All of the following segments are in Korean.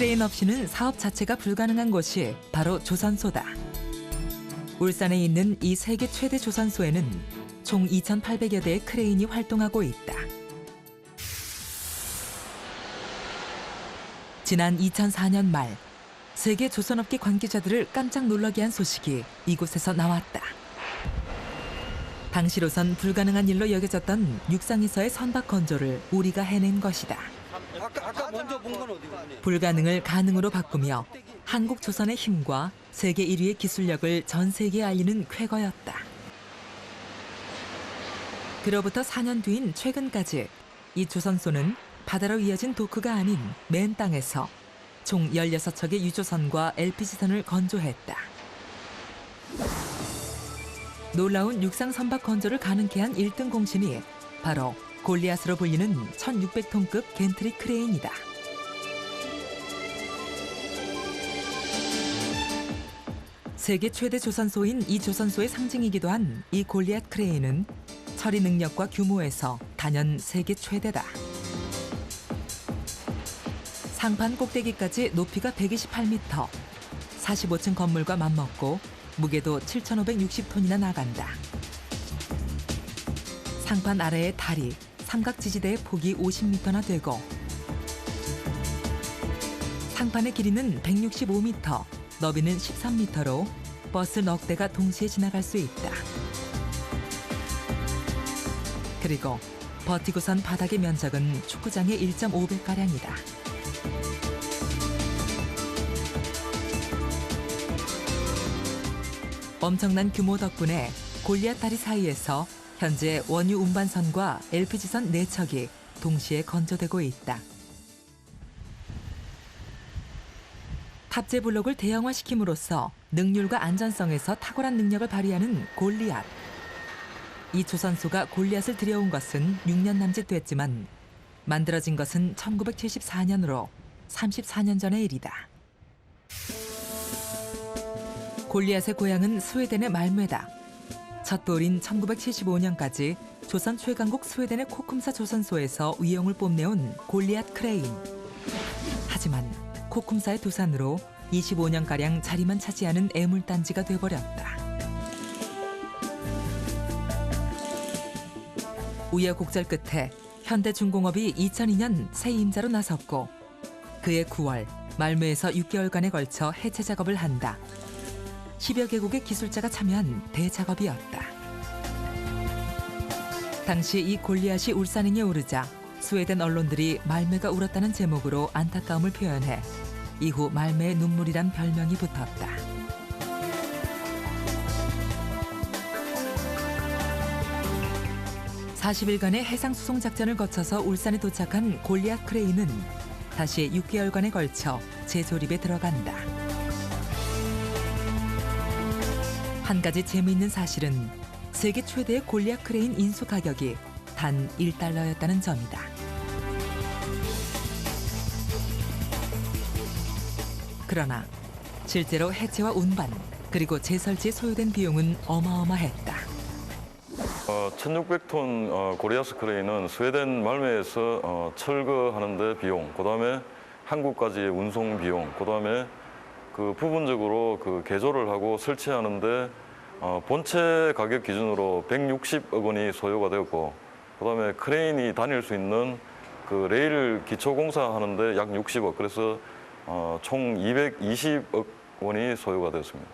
크레인 없이는 사업 자체가 불가능한 곳이 바로 조선소다. 울산에 있는 이 세계 최대 조선소에는 총 2,800여 대의 크레인이 활동하고 있다. 지난 2004년 말 세계 조선업계 관계자들을 깜짝 놀라게 한 소식이 이곳에서 나왔다. 당시로선 불가능한 일로 여겨졌던 육상에서의 선박 건조를 우리가 해낸 것이다. 아까 먼저 본 건 어디고? 불가능을 가능으로 바꾸며 한국 조선의 힘과 세계 1위의 기술력을 전 세계에 알리는 쾌거였다. 그로부터 4년 뒤인 최근까지 이 조선소는 바다로 이어진 도크가 아닌 맨 땅에서 총 16척의 유조선과 LPG선을 건조했다. 놀라운 육상 선박 건조를 가능케 한 1등 공신이 바로 골리앗으로 불리는 1600톤급 겐트리 크레인이다. 세계 최대 조선소인 이 조선소의 상징이기도 한 이 골리앗 크레인은 처리 능력과 규모에서 단연 세계 최대다. 상판 꼭대기까지 높이가 128m, 45층 건물과 맞먹고 무게도 7,560톤이나 나간다. 상판 아래의 다리, 삼각 지지대의 폭이 50m나 되고 상판의 길이는 165m, 너비는 13m로 버스 넉 대가 동시에 지나갈 수 있다. 그리고 버티고선 바닥의 면적은 축구장의 1.5배가량이다. 엄청난 규모 덕분에 골리앗 다리 사이에서 현재 원유 운반선과 LPG선 4척이 동시에 건조되고 있다. 탑재 블록을 대형화시킴으로써 능률과 안전성에서 탁월한 능력을 발휘하는 골리앗. 이 조선소가 골리앗을 들여온 것은 6년 남짓 됐지만 만들어진 것은 1974년으로 34년 전의 일이다. 골리앗의 고향은 스웨덴의 말메다. 첫 돌인 1975년까지 조선 최강국 스웨덴의 코쿰사 조선소에서 위용을 뽐내온 골리앗 크레인. 하지만 코쿰사의 도산으로 25년가량 자리만 차지하는 애물단지가 돼버렸다. 우여곡절 끝에 현대중공업이 2002년 새 임자로 나섰고 그해 9월 말메에서 6개월간에 걸쳐 해체 작업을 한다. 10여 개국의 기술자가 참여한 대작업이었다. 당시 이 골리앗이 울산행에 오르자 스웨덴 언론들이 말메가 울었다는 제목으로 안타까움을 표현해 이후 말메의 눈물이란 별명이 붙었다. (40일간의) 해상수송 작전을 거쳐서 울산에 도착한 골리앗 크레인은 다시 6개월간에 걸쳐 재조립에 들어간다. 한 가지 재미있는 사실은 세계 최대의 골리앗 크레인 인수 가격이 단 $1였다는 점이다. 그러나 실제로 해체와 운반 그리고 재설치에 소요된 비용은 어마어마했다. 1600톤 골리앗 크레인은 스웨덴 말메에서 철거하는 데 비용, 그다음에 한국까지의 운송 비용, 그다음에 그 부분적으로 그 개조를 하고 설치하는데 본체 가격 기준으로 160억 원이 소요가 되었고, 그다음에 크레인이 다닐 수 있는 그 레일 기초 공사하는데 약 60억, 그래서 총 220억 원이 소요가 되었습니다.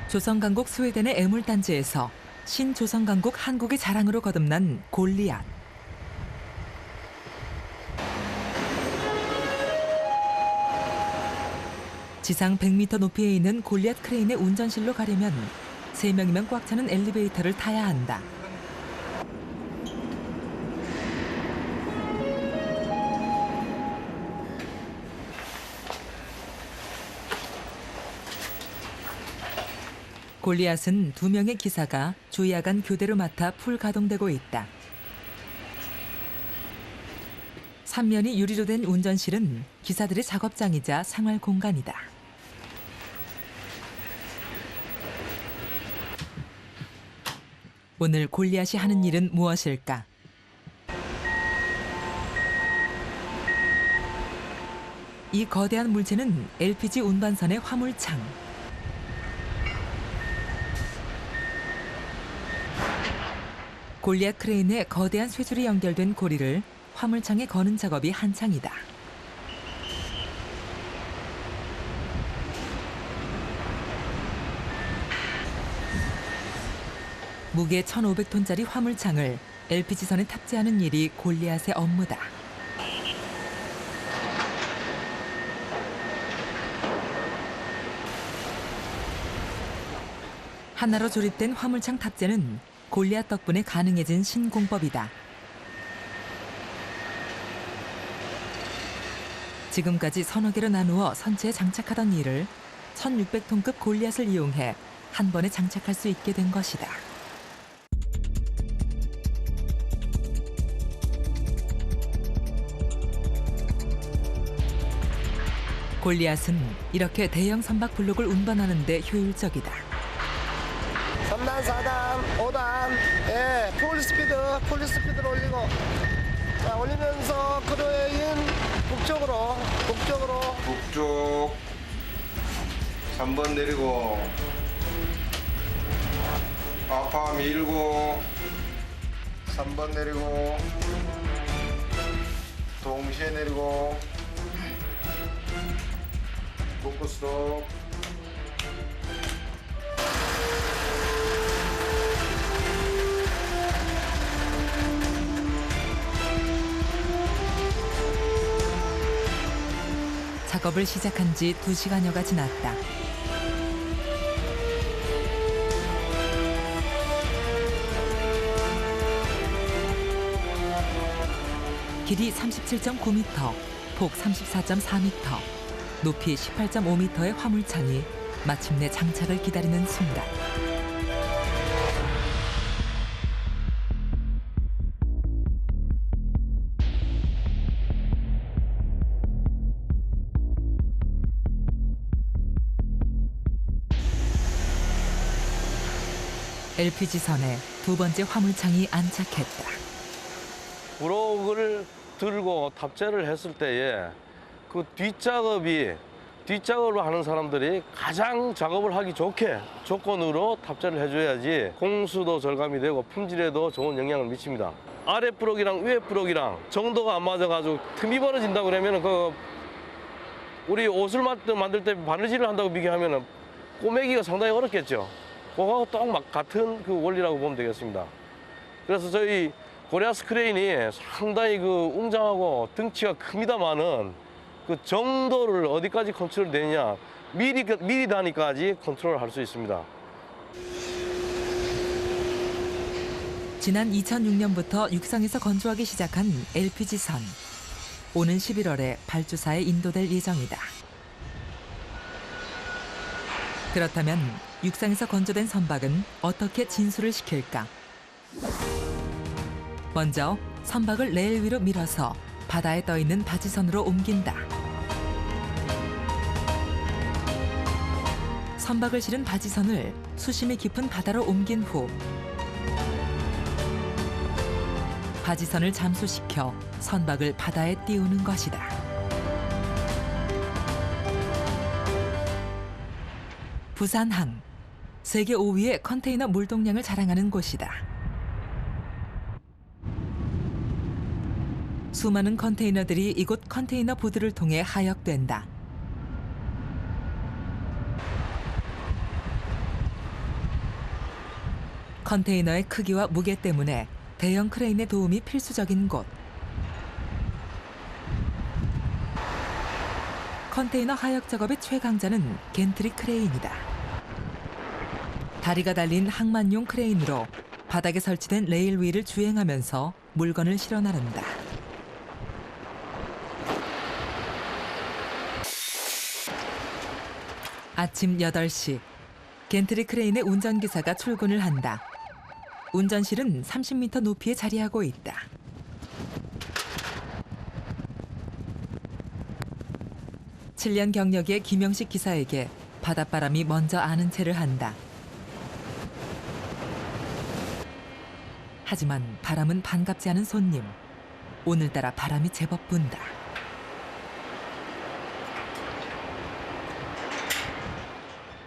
조선강국 스웨덴의 애물단지에서 신조선강국 한국의 자랑으로 거듭난 골리앗. 지상 100m 높이에 있는 골리앗 크레인의 운전실로 가려면 3명이면 꽉 차는 엘리베이터를 타야 한다. 골리앗은 2명의 기사가 주야간 교대로 맡아 풀 가동되고 있다. 3면이 유리로 된 운전실은 기사들의 작업장이자 생활 공간이다. 오늘 골리앗이 하는 일은 무엇일까? 이 거대한 물체는 LPG 운반선의 화물창. 골리앗 크레인에 거대한 쇠줄이 연결된 고리를 화물창에 거는 작업이 한창이다. 무게 1,500톤짜리 화물창을 LPG선에 탑재하는 일이 골리앗의 업무다. 하나로 조립된 화물창 탑재는 골리앗 덕분에 가능해진 신공법이다. 지금까지 서너 개로 나누어 선체에 장착하던 이를 1,600톤급 골리앗을 이용해 한 번에 장착할 수 있게 된 것이다. 골리앗은 이렇게 대형 선박 블록을 운반하는 데 효율적이다. 3단, 4단, 5단, 예, 풀 스피드로 올리고, 자, 올리면서 크루인 북쪽. 북쪽 3번 내리고 아파 밀고 3번 내리고 동시에 내리고 포커스로 작업을 시작한 지 2시간여가 지났다. 길이 37.9m, 폭 34.4m, 높이 18.5m의 화물창이 마침내 장착을 기다리는 순간. LPG선에 두 번째 화물창이 안착했다. 브록을 들고 탑재를 했을 때에 그 뒷작업을 하는 사람들이 가장 작업을 하기 좋게 조건으로 탑재를 해줘야지 공수도 절감이 되고 품질에도 좋은 영향을 미칩니다. 아래 브록이랑 위에 브록이랑 정도가 안 맞아가지고 틈이 벌어진다고 그러면 우리 옷을 만들 때 바느질을 한다고 비교하면 꼬매기가 상당히 어렵겠죠. 그거하고 딱 같은 그 원리라고 보면 되겠습니다. 그래서 저희 골리앗 크레인이 상당히 웅장하고 덩치가 큽니다만은 그 정도를 어디까지 컨트롤 되느냐 미리 단위까지 컨트롤 할 수 있습니다. 지난 2006년부터 육상에서 건조하기 시작한 LPG선. 오는 11월에 발주사에 인도될 예정이다. 그렇다면 육상에서 건조된 선박은 어떻게 진수를 시킬까? 먼저 선박을 레일 위로 밀어서 바다에 떠있는 바지선으로 옮긴다. 선박을 실은 바지선을 수심이 깊은 바다로 옮긴 후 바지선을 잠수시켜 선박을 바다에 띄우는 것이다. 부산항, 세계 5위의 컨테이너 물동량을 자랑하는 곳이다. 수많은 컨테이너들이 이곳 컨테이너 보드를 통해 하역된다. 컨테이너의 크기와 무게 때문에 대형 크레인의 도움이 필수적인 곳. 컨테이너 하역 작업의 최강자는 겐트리 크레인이다. 다리가 달린 항만용 크레인으로 바닥에 설치된 레일 위를 주행하면서 물건을 실어 나른다. 아침 8시, 겐트리 크레인의 운전기사가 출근을 한다. 운전실은 30m 높이에 자리하고 있다. 칠 년 경력의 김영식 기사에게 바닷바람이 먼저 아는 체를 한다. 하지만 바람은 반갑지 않은 손님. 오늘따라 바람이 제법 분다.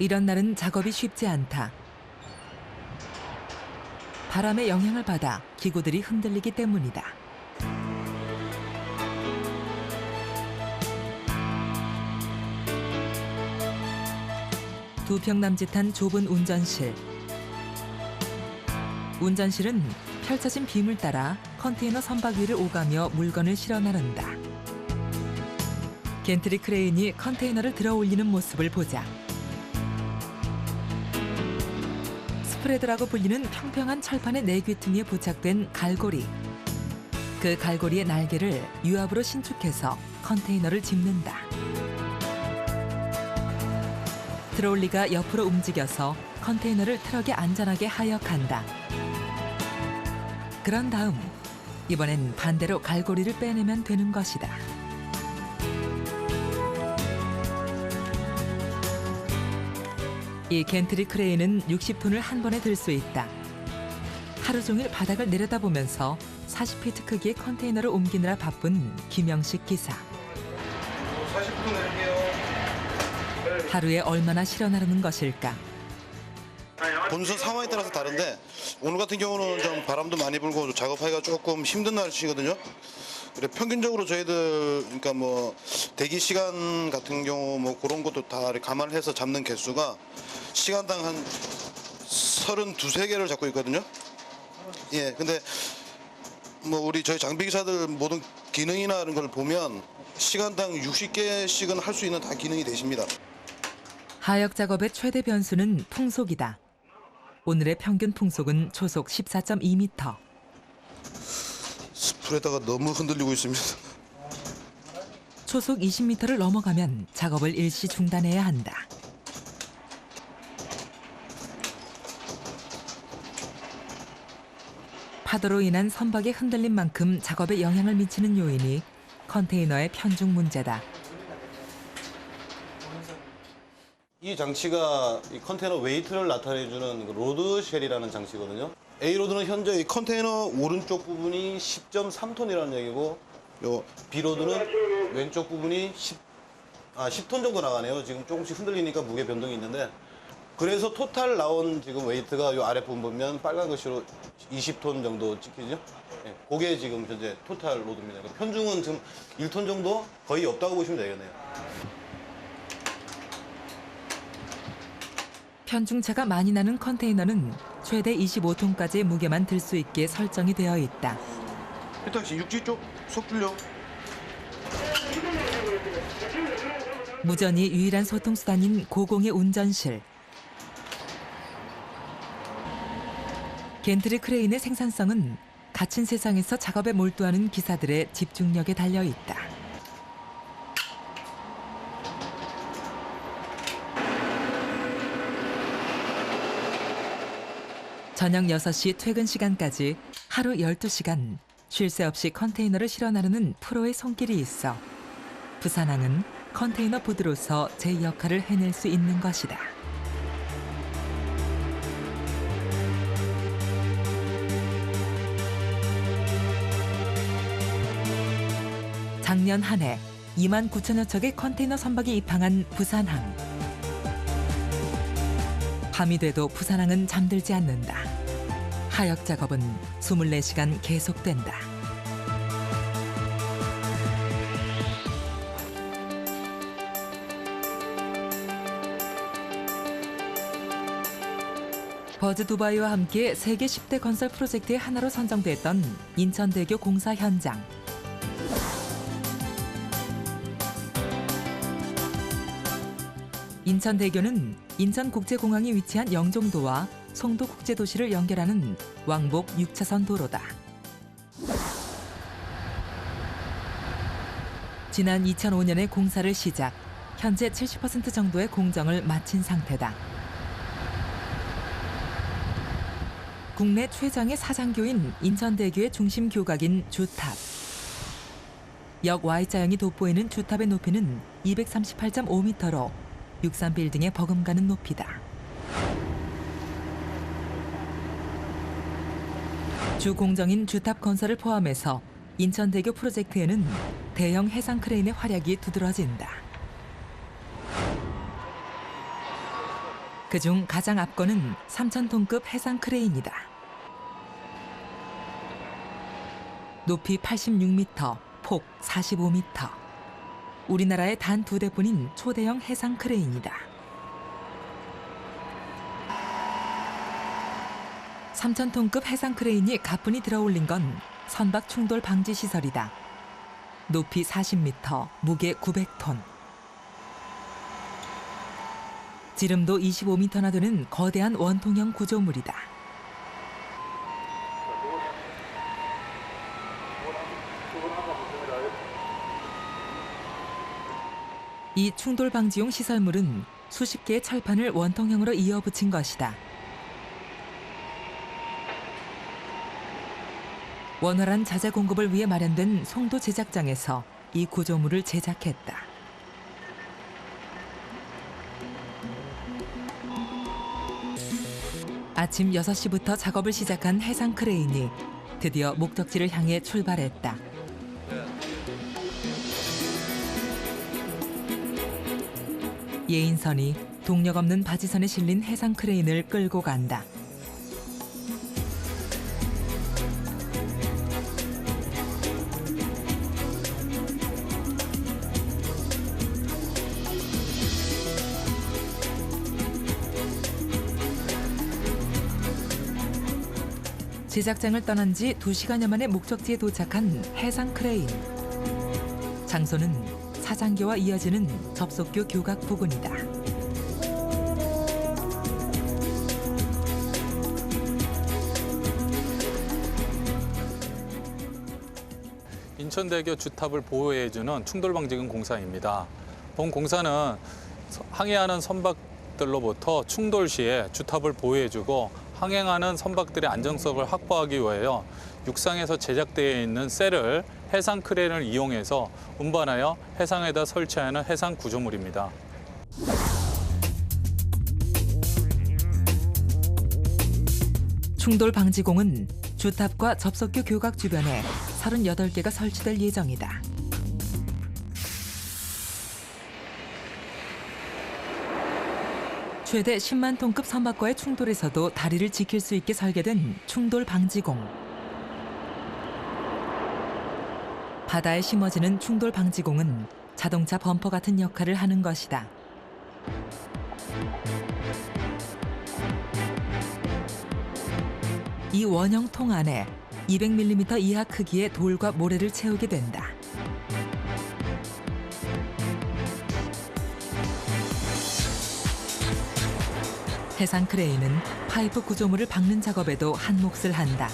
이런 날은 작업이 쉽지 않다. 바람의 영향을 받아 기구들이 흔들리기 때문이다. 두 평 남짓한 좁은 운전실. 운전실은 펼쳐진 빔을 따라 컨테이너 선박 위를 오가며 물건을 실어 나른다. 겐트리 크레인이 컨테이너를 들어 올리는 모습을 보자. 스프레드라고 불리는 평평한 철판의 내귀퉁이에 부착된 갈고리. 그 갈고리의 날개를 유압으로 신축해서 컨테이너를 짚는다. 트롤리가 옆으로 움직여서 컨테이너를 트럭에 안전하게 하역한다. 그런 다음 이번엔 반대로 갈고리를 빼내면 되는 것이다. 이 겐트리 크레인은 60톤을 한 번에 들 수 있다. 하루 종일 바닥을 내려다보면서 40피트 크기의 컨테이너를 옮기느라 바쁜 김영식 기사. 40분 내릴게요. 하루에 얼마나 실어 나르는 것일까? 본선 상황에 따라서 다른데 오늘 같은 경우는 좀 바람도 많이 불고 작업하기가 조금 힘든 날씨거든요. 그래 평균적으로 저희들 그러니까 뭐 대기 시간 같은 경우 뭐 그런 것도 다 감안을 해서 잡는 개수가 시간당 한 32~33개를 잡고 있거든요. 예, 근데 뭐 우리 저희 장비 기사들 모든 기능이나 이런 걸 보면 시간당 60개씩은 할 수 있는 다 기능이 되십니다. 하역 작업의 최대 변수는 풍속이다. 오늘의 평균 풍속은 초속 14.2m. 스프레더가 너무 흔들리고 있습니다. 초속 20m를 넘어가면 작업을 일시 중단해야 한다. 파도로 인한 선박의 흔들림 만큼 작업에 영향을 미치는 요인이 컨테이너의 편중 문제다. 이 장치가 이 컨테이너 웨이트를 나타내주는 로드쉘이라는 장치거든요. A로드는 현재 이 컨테이너 오른쪽 부분이 10.3톤이라는 얘기고, 요 B로드는 왼쪽 부분이 10톤 정도 나가네요. 지금 조금씩 흔들리니까 무게 변동이 있는데, 그래서 토탈 나온 지금 웨이트가 요 아랫부분 보면 빨간 글씨로 20톤 정도 찍히죠. 네, 그게 지금 현재 토탈 로드입니다. 그러니까 편중은 지금 1톤 정도 거의 없다고 보시면 되겠네요. 편중차가 많이 나는 컨테이너는 최대 25톤까지의 무게만 들 수 있게 설정이 되어 있다. 일단 육지 쪽 속 줄려. 무전이 유일한 소통수단인 고공의 운전실. 겐트리 크레인의 생산성은 갇힌 세상에서 작업에 몰두하는 기사들의 집중력에 달려 있다. 저녁 6시 퇴근 시간까지 하루 12시간 쉴 새 없이 컨테이너를 실어 나르는 프로의 손길이 있어 부산항은 컨테이너 부드로서 제 역할을 해낼 수 있는 것이다. 작년 한 해 2만 9천여 척의 컨테이너 선박이 입항한 부산항. 밤이 돼도 부산항은 잠들지 않는다. 하역 작업은 24시간 계속된다. 버즈 두바이와 함께 세계 10대 건설 프로젝트의 하나로 선정됐던 인천대교 공사 현장. 인천대교는 인천국제공항이 위치한 영종도와 송도국제도시를 연결하는 왕복 6차선 도로다. 지난 2005년에 공사를 시작, 현재 70% 정도의 공정을 마친 상태다. 국내 최장의 사장교인 인천대교의 중심 교각인 주탑. 역 Y자형이 돋보이는 주탑의 높이는 238.5m로 63빌딩에 버금가는 높이다. 주 공정인 주탑 건설을 포함해서 인천대교 프로젝트에는 대형 해상 크레인의 활약이 두드러진다. 그중 가장 앞거는 3,000톤급 해상 크레인이다. 높이 86m, 폭 45m. 우리나라에 단 2대뿐인 초대형 해상 크레인이다. 3,000톤급 해상 크레인이 가뿐히 들어올린 건 선박 충돌 방지 시설이다. 높이 40m, 무게 900톤. 지름도 25m나 되는 거대한 원통형 구조물이다. 이 충돌 방지용 시설물은 수십 개의 철판을 원통형으로 이어붙인 것이다. 원활한 자재 공급을 위해 마련된 송도 제작장에서 이 구조물을 제작했다. 아침 6시부터 작업을 시작한 해상 크레인이 드디어 목적지를 향해 출발했다. 예인선이 동력 없는 바지선에 실린 해상 크레인을 끌고 간다. 제작장을 떠난 지 2시간여 만에 목적지에 도착한 해상 크레인. 장소는 사장교와 이어지는 접속교 교각 부근이다. 인천대교 주탑을 보호해주는 충돌방지금 공사입니다. 본 공사는 항해하는 선박들로부터 충돌 시에 주탑을 보호해주고 항행하는 선박들의 안정성을 확보하기 위하여 육상에서 제작되어 있는 셀을 해상 크레인을 이용해서 운반하여 해상에다 설치하는 해상 구조물입니다. 충돌 방지공은 주탑과 접속교 교각 주변에 38개가 설치될 예정이다. 최대 10만 톤급 선박과의 충돌에서도 다리를 지킬 수 있게 설계된 충돌 방지공. 바다에 심어지는 충돌 방지공은 자동차 범퍼 같은 역할을 하는 것이다. 이 원형 통 안에 200mm 이하 크기의 돌과 모래를 채우게 된다. 해상 크레인은 파이프 구조물을 박는 작업에도 한몫을 한다.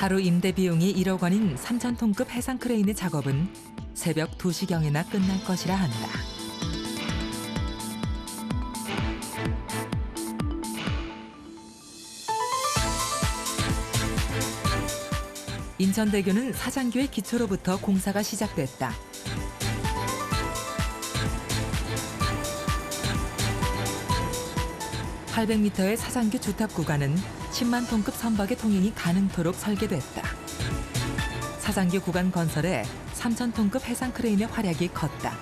하루 임대 비용이 1억 원인 3,000톤급 해상 크레인의 작업은 새벽 2시경에나 끝날 것이라 한다. 인천대교는 사장교의 기초로부터 공사가 시작됐다. (800m의) 사장교 주탑 구간은 10만 톤급 선박의 통행이 가능토록 설계됐다. 사장교 구간 건설에 3,000톤급 해상 크레인의 활약이 컸다.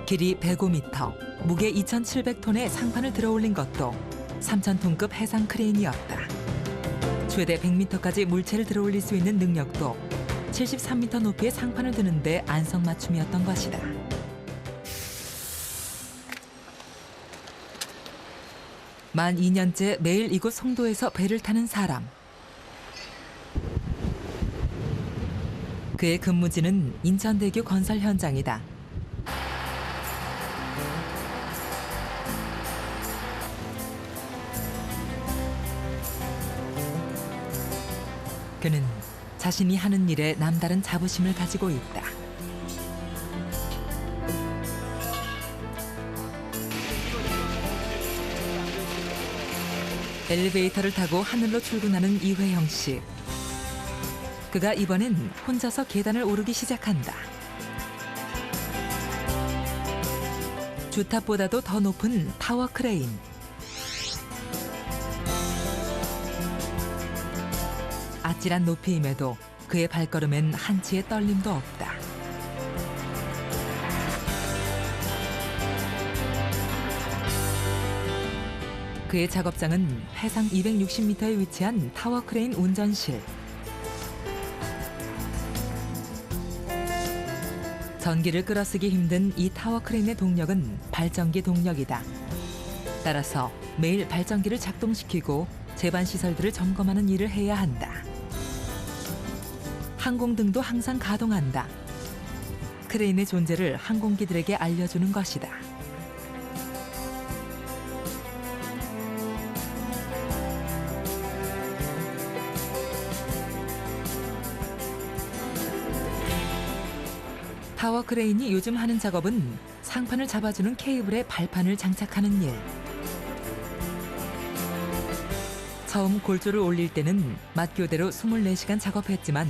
길이 105m, 무게 2,700톤의 상판을 들어올린 것도 3,000톤급 해상 크레인이었다. 최대 100m까지 물체를 들어올릴 수 있는 능력도 73m 높이의 상판을 드는데 안성맞춤이었던 것이다. 만 2년째 매일 이곳 송도에서 배를 타는 사람. 그의 근무지는 인천대교 건설 현장이다. 그는 자신이 하는 일에 남다른 자부심을 가지고 있다. 엘리베이터를 타고 하늘로 출근하는 이회영 씨. 그가 이번엔 혼자서 계단을 오르기 시작한다. 주탑보다도 더 높은 타워 크레인. 아찔한 높이임에도 그의 발걸음엔 한치의 떨림도 없다. 그의 작업장은 해상 260m에 위치한 타워 크레인 운전실. 전기를 끌어쓰기 힘든 이 타워 크레인의 동력은 발전기 동력이다. 따라서 매일 발전기를 작동시키고 제반 시설들을 점검하는 일을 해야 한다. 항공등도 항상 가동한다. 크레인의 존재를 항공기들에게 알려주는 것이다. 타워 크레인이 요즘 하는 작업은 상판을 잡아주는 케이블에 발판을 장착하는 일. 처음 골조를 올릴 때는 맞교대로 24시간 작업했지만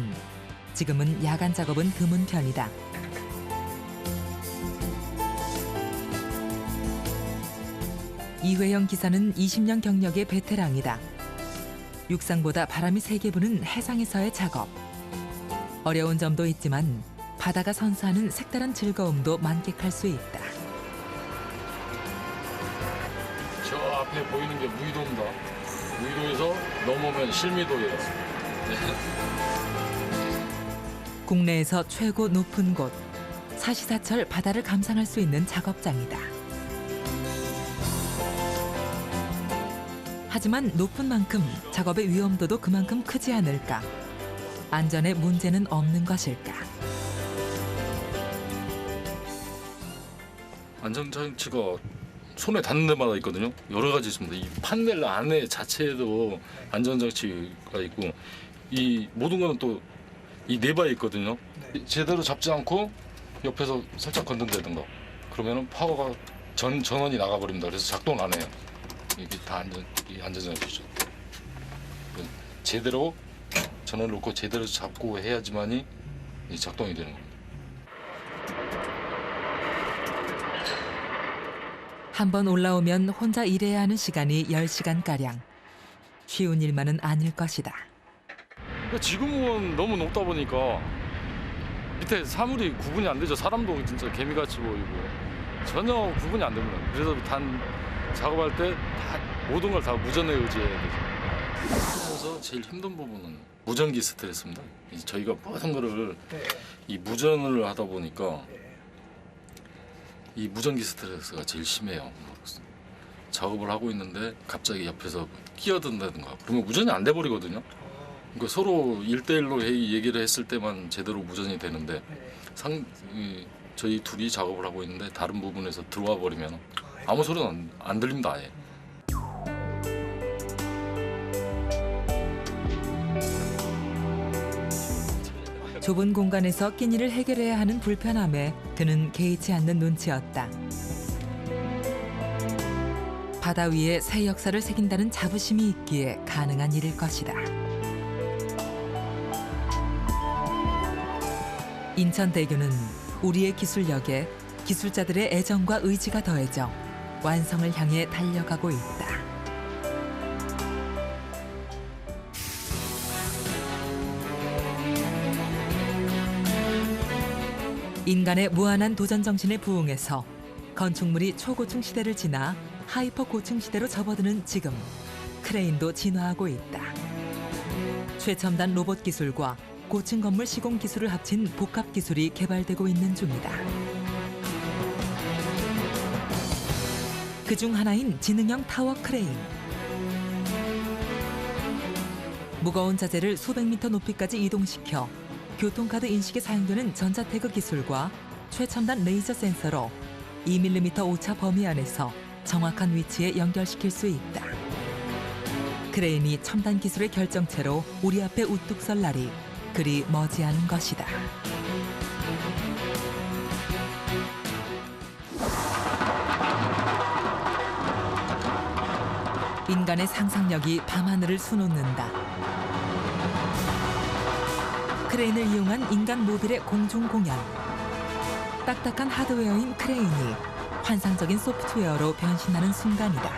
지금은 야간 작업은 드문 편이다. 이회영 기사는 20년 경력의 베테랑이다. 육상보다 바람이 세게 부는 해상에서의 작업. 어려운 점도 있지만 바다가 선사하는 색다른 즐거움도 만끽할 수 있다. 저 앞에 보이는 게 무의도입니다. 무의도에서 넘어오면 실미도예요. 국내에서 최고 높은 곳, 사시사철 바다를 감상할 수 있는 작업장이다. 하지만 높은 만큼 작업의 위험도도 그만큼 크지 않을까? 안전에 문제는 없는 것일까? 안전장치가 손에 닿는 데마다 있거든요. 여러 가지 있습니다. 이 판넬 안에 자체에도 안전장치가 있고 이 모든 거는 또 이 네바에 있거든요. 제대로 잡지 않고 옆에서 살짝 건든다든가 그러면은 파워가 전원이 나가버립니다. 그래서 작동을 안 해요. 이게 다 안전장치죠. 제대로 전원을 놓고 제대로 잡고 해야지만이 작동이 되는 겁니다. 한 번 올라오면 혼자 일해야 하는 시간이 10시간가량. 쉬운 일만은 아닐 것이다. 지금은 너무 높다 보니까 밑에 사물이 구분이 안 되죠. 사람도 진짜 개미같이 보이고 전혀 구분이 안 됩니다. 그래서 단 작업할 때 다 모든 걸 다 무전에 의지해야 되죠. 그래서 제일 힘든 부분은 무전기 스트레스입니다. 이제 저희가 모든 거를 이 무전을 하다 보니까 이 무전기 스트레스가 제일 심해요. 작업을 하고 있는데 갑자기 옆에서 끼어든다든가 그러면 무전이 안 돼버리거든요. 그러니까 서로 1대1로 얘기를 했을 때만 제대로 무전이 되는데 저희 둘이 작업을 하고 있는데 다른 부분에서 들어와 버리면 아무 소리는 안 들립니다. 아예. 좁은 공간에서 끼니를 해결해야 하는 불편함에 그는 개의치 않는 눈치였다. 바다 위에 새 역사를 새긴다는 자부심이 있기에 가능한 일일 것이다. 인천대교는 우리의 기술력에 기술자들의 애정과 의지가 더해져 완성을 향해 달려가고 있다. 인간의 무한한 도전 정신에 부응해서 건축물이 초고층 시대를 지나 하이퍼 고층 시대로 접어드는 지금 크레인도 진화하고 있다. 최첨단 로봇 기술과 고층 건물 시공 기술을 합친 복합 기술이 개발되고 있는 중이다. 그중 하나인 지능형 타워 크레인. 무거운 자재를 수백 미터 높이까지 이동시켜 교통카드 인식에 사용되는 전자태그 기술과 최첨단 레이저 센서로 2mm 오차 범위 안에서 정확한 위치에 연결시킬 수 있다. 크레인이 첨단 기술의 결정체로 우리 앞에 우뚝 설 날이 그리 머지않은 것이다. 인간의 상상력이 밤하늘을 수놓는다. 크레인을 이용한 인간 모빌의 공중 공연. 딱딱한 하드웨어인 크레인이 환상적인 소프트웨어로 변신하는 순간이다.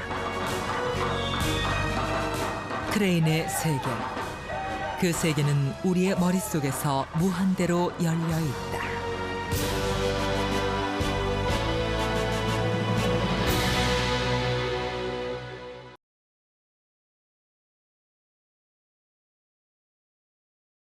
크레인의 세계. 그 세계는 우리의 머릿속에서 무한대로 열려 있다.